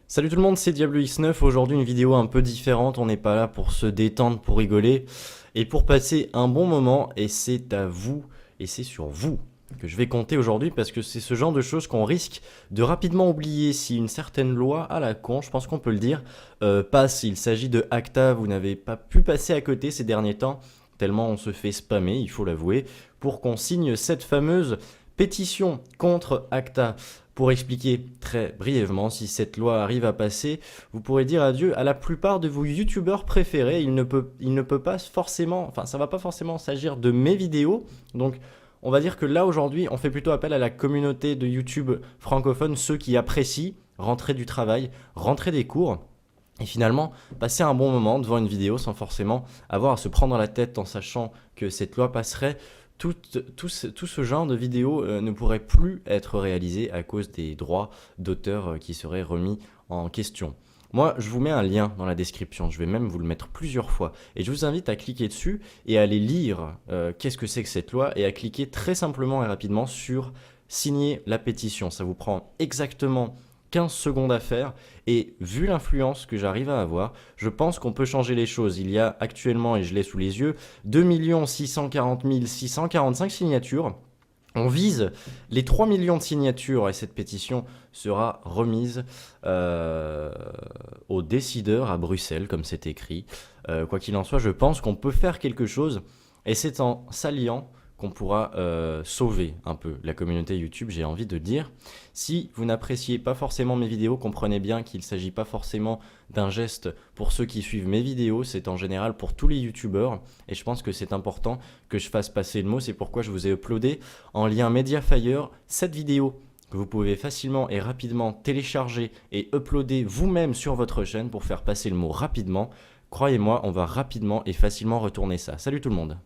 Salut tout le monde, c'est Diablo X9. Aujourd'hui, une vidéo un peu différente. On n'est pas là pour se détendre, pour rigoler et pour passer un bon moment. Et c'est à vous, et c'est sur vous que je vais compter aujourd'hui parce que c'est ce genre de choses qu'on risque de rapidement oublier si une certaine loi à la con, je pense qu'on peut le dire, passe. Il s'agit de ACTA. Vous n'avez pas pu passer à côté ces derniers temps, tellement on se fait spammer, il faut l'avouer, pour qu'on signe cette fameuse pétition contre ACTA. Pour expliquer très brièvement, si cette loi arrive à passer, vous pourrez dire adieu à la plupart de vos youtubeurs préférés. Il ne peut pas forcément, enfin ça va pas forcément s'agir de mes vidéos. Donc on va dire que là aujourd'hui, on fait plutôt appel à la communauté de YouTube francophone, ceux qui apprécient rentrer du travail, rentrer des cours. Et finalement, passer un bon moment devant une vidéo sans forcément avoir à se prendre la tête en sachant que cette loi passerait. Tout ce genre de vidéos ne pourrait plus être réalisé à cause des droits d'auteur qui seraient remis en question. Moi, je vous mets un lien dans la description, je vais même vous le mettre plusieurs fois. Et je vous invite à cliquer dessus et à aller lire qu'est-ce que c'est que cette loi et à cliquer très simplement et rapidement sur signer la pétition. Ça vous prend exactement 15 secondes à faire et vu l'influence que j'arrive à avoir, je pense qu'on peut changer les choses. Il y a actuellement, et je l'ai sous les yeux, 2 640 645 signatures. On vise les 3 millions de signatures et cette pétition sera remise aux décideurs à Bruxelles, comme c'est écrit. Quoi qu'il en soit, je pense qu'on peut faire quelque chose et c'est en s'alliant qu'on pourra sauver un peu la communauté YouTube, j'ai envie de dire. Si vous n'appréciez pas forcément mes vidéos, comprenez bien qu'il ne s'agit pas forcément d'un geste pour ceux qui suivent mes vidéos, c'est en général pour tous les YouTubeurs, et je pense que c'est important que je fasse passer le mot, c'est pourquoi je vous ai uploadé en lien Mediafire cette vidéo que vous pouvez facilement et rapidement télécharger et uploader vous-même sur votre chaîne pour faire passer le mot rapidement. Croyez-moi, on va rapidement et facilement retourner ça. Salut tout le monde!